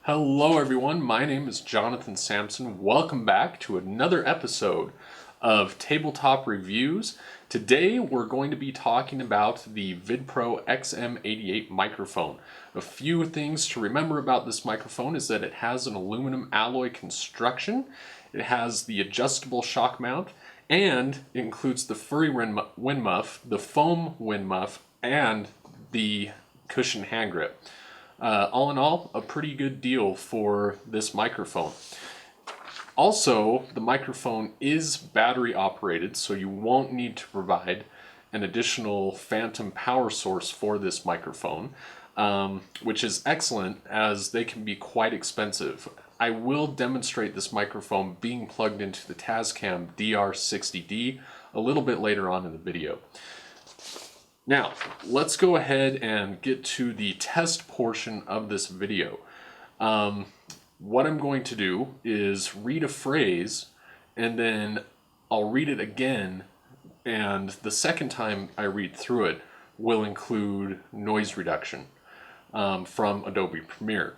Hello everyone, my name is Jonathan Sampson. Welcome back to another episode of Tabletop Reviews. Today we're going to be talking about the Vidpro XM-88 microphone. A few things to remember about this microphone is that it has an aluminum alloy construction, it has the adjustable shock mount, and it includes the furry wind muff, the foam wind muff, and the cushion hand grip. All in all, a pretty good deal for this microphone. Also, the microphone is battery operated, so you won't need to provide an additional phantom power source for this microphone, which is excellent as they can be quite expensive. I will demonstrate this microphone being plugged into the Tascam DR-60d a little bit later on in the video. Now, let's go ahead and get to the test portion of this video. What I'm going to do is read a phrase, and then I'll read it again, and the second time I read through it will include noise reduction from Adobe Premiere.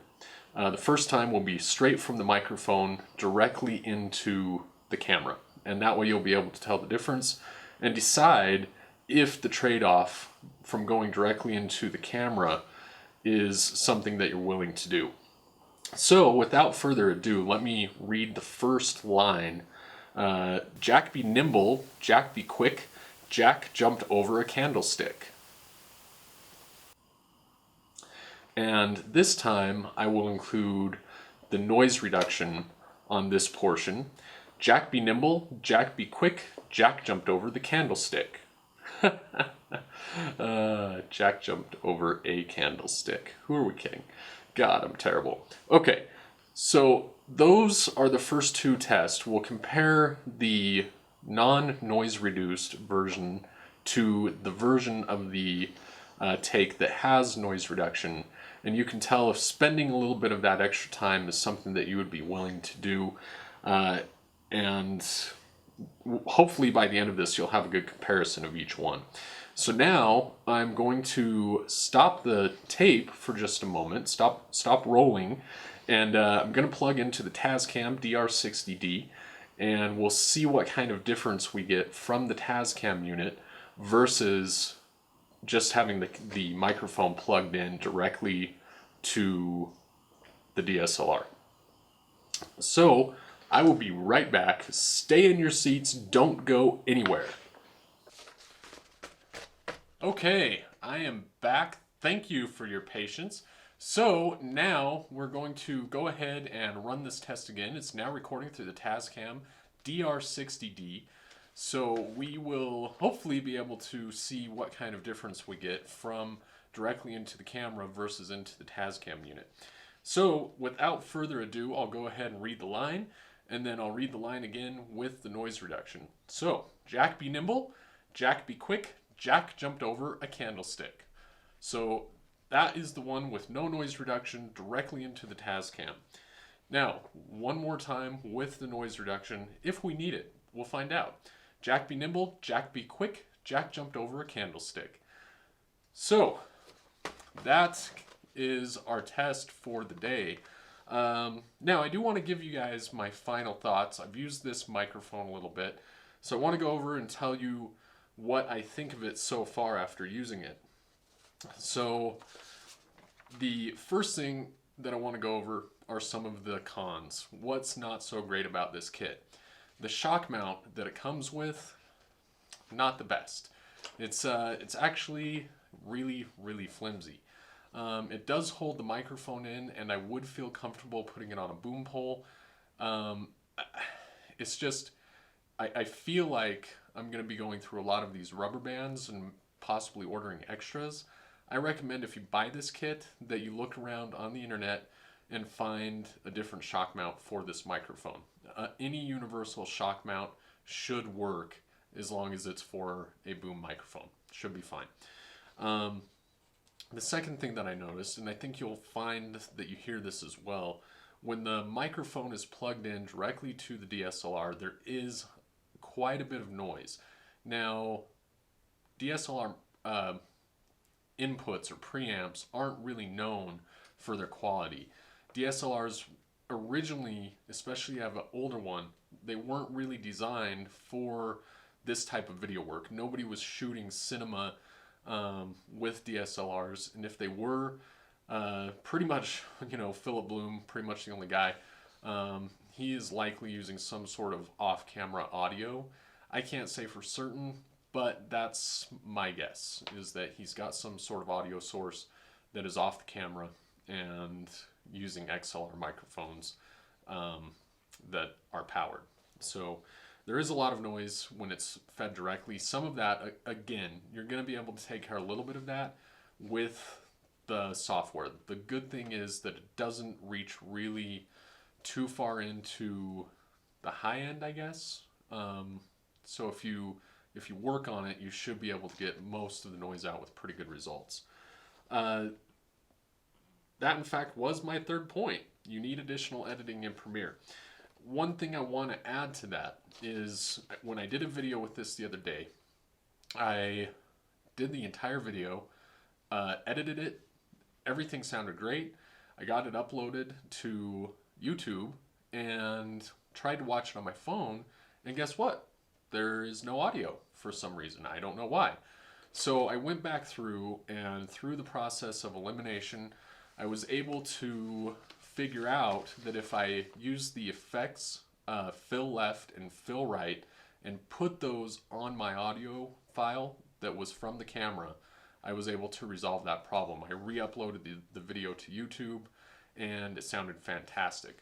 The first time will be straight from the microphone directly into the camera, and that way you'll be able to tell the difference and decide if the trade-off from going directly into the camera is something that you're willing to do. So without further ado, let me read the first line. Jack be nimble, Jack be quick, Jack jumped over a candlestick. And this time I will include the noise reduction on this portion. Jack be nimble, Jack be quick, Jack jumped over the candlestick. Jack jumped over a candlestick. Who are we kidding? God, I'm terrible. Okay, so those are the first two tests. We'll compare the non-noise reduced version to the version of the take that has noise reduction, and you can tell if spending a little bit of that extra time is something that you would be willing to do, and hopefully by the end of this you'll have a good comparison of each one. So now I'm going to stop the tape for just a moment, stop rolling, and I'm going to plug into the Tascam DR-60d, and we'll see what kind of difference we get from the Tascam unit versus just having the microphone plugged in directly to the DSLR. So I will be right back. Stay in your seats, don't go anywhere. Okay, I am back. Thank you for your patience. So now we're going to go ahead and run this test again. It's now recording through the Tascam DR-60d. So we will hopefully be able to see what kind of difference we get from directly into the camera versus into the Tascam unit. So without further ado, I'll go ahead and read the line, and then I'll read the line again with the noise reduction. So, Jack be nimble, Jack be quick, Jack jumped over a candlestick. So that is the one with no noise reduction directly into the Tascam. Now, one more time with the noise reduction, if we need it. We'll find out. Jack be nimble, Jack be quick, Jack jumped over a candlestick. So, that is our test for the day. Now, I do want to give you guys my final thoughts. I've used this microphone a little bit, so I want to go over and tell you what I think of it so far after using it. So, the first thing that I want to go over are some of the cons. What's not so great about this kit? The shock mount that it comes with, not the best. It's actually really, really flimsy. It does hold the microphone in, and I would feel comfortable putting it on a boom pole. It's just, I feel like I'm going to be going through a lot of these rubber bands and possibly ordering extras. I recommend if you buy this kit that you look around on the internet and find a different shock mount for this microphone. Any universal shock mount should work as long as it's for a boom microphone. Should be fine. The second thing that I noticed, and I think you'll find that you hear this as well, when the microphone is plugged in directly to the DSLR, there is quite a bit of noise. Now, DSLR inputs or preamps aren't really known for their quality. DSLRs originally, especially have an older one, they weren't really designed for this type of video work. Nobody was shooting cinema with DSLRs, and if they were, pretty much, Philip Bloom, pretty much the only guy. He is likely using some sort of off-camera audio. I can't say for certain, but that's my guess, is that he's got some sort of audio source that is off the camera and using XLR microphones that are powered. So there is a lot of noise when it's fed directly. Some of that, again, you're going to be able to take care of a little bit of that with the software. The good thing is that it doesn't reach really too far into the high end, I guess. So if you work on it, you should be able to get most of the noise out with pretty good results. That, in fact, was my third point. You need additional editing in Premiere. One thing I want to add to that is when I did a video with this the other day, I did the entire video, edited it, everything sounded great. I got it uploaded to YouTube and tried to watch it on my phone, and guess what? There is no audio for some reason. I don't know why. So I went back through, and through the process of elimination, I was able to figure out that if I use the effects, fill left and fill right, and put those on my audio file that was from the camera, I was able to resolve that problem. I re-uploaded the video to YouTube, and it sounded fantastic.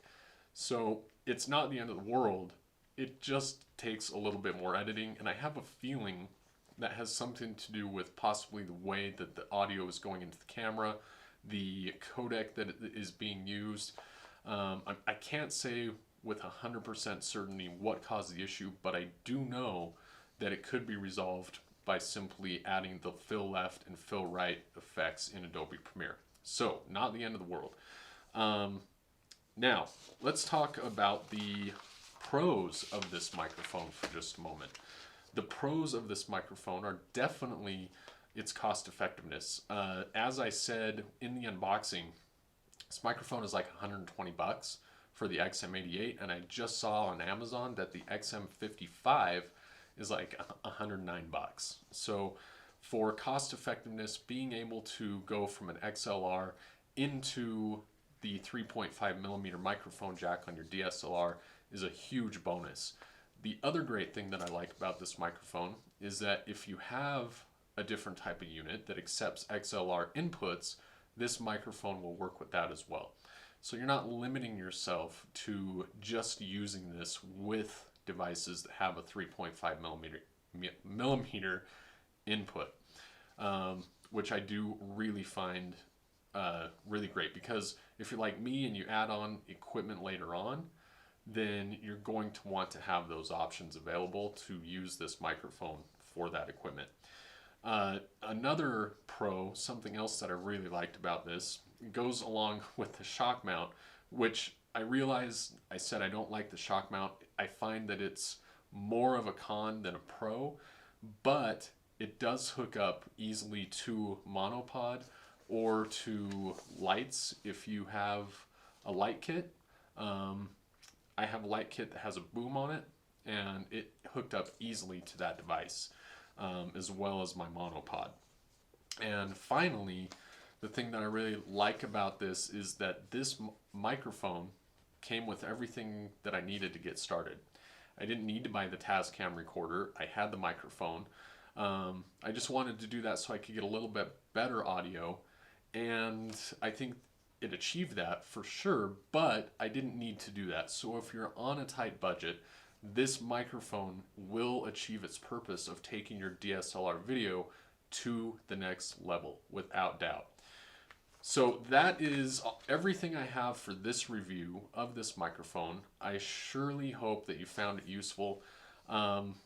So it's not the end of the world. It just takes a little bit more editing, and I have a feeling that has something to do with possibly the way that the audio is going into the camera, the codec that is being used. I can't say with 100% certainty what caused the issue, but I do know that it could be resolved by simply adding the fill left and fill right effects in Adobe Premiere. So, not the end of the world. Now, let's talk about the pros of this microphone for just a moment. The pros of this microphone are definitely its cost effectiveness. As I said in the unboxing, this microphone is like 120 bucks for the XM-88, and I just saw on Amazon that the XM-55 is like 109 bucks. So for cost effectiveness, being able to go from an XLR into the 3.5 millimeter microphone jack on your DSLR is a huge bonus. The other great thing that I like about this microphone is that if you have a different type of unit that accepts XLR inputs, this microphone will work with that as well. So you're not limiting yourself to just using this with devices that have a 3.5 millimeter input, which I do really find really great, because if you're like me and you add on equipment later on, then you're going to want to have those options available to use this microphone for that equipment. Another pro, something else that I really liked about this, goes along with the shock mount, which I realize I said I don't like the shock mount. I find that it's more of a con than a pro, but it does hook up easily to monopod or to lights if you have a light kit. I have a light kit that has a boom on it, and it hooked up easily to that device, as well as my monopod. And finally, the thing that I really like about this is that this microphone came with everything that I needed to get started. I didn't need to buy the Tascam recorder. I had the microphone. I just wanted to do that so I could get a little bit better audio, and I think it achieved that for sure, but I didn't need to do that. So if you're on a tight budget, this microphone will achieve its purpose of taking your DSLR video to the next level, without doubt. So that is everything I have for this review of this microphone. I surely hope that you found it useful.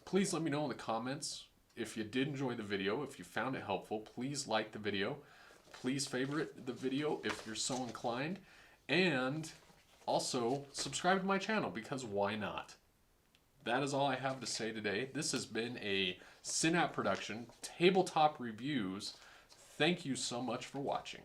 Please let me know in the comments if you did enjoy the video. If you found it helpful, please like the video. Please favorite the video if you're so inclined. And also subscribe to my channel, because why not? That is all I have to say today. This has been a Synap production, Tabletop Reviews. Thank you so much for watching.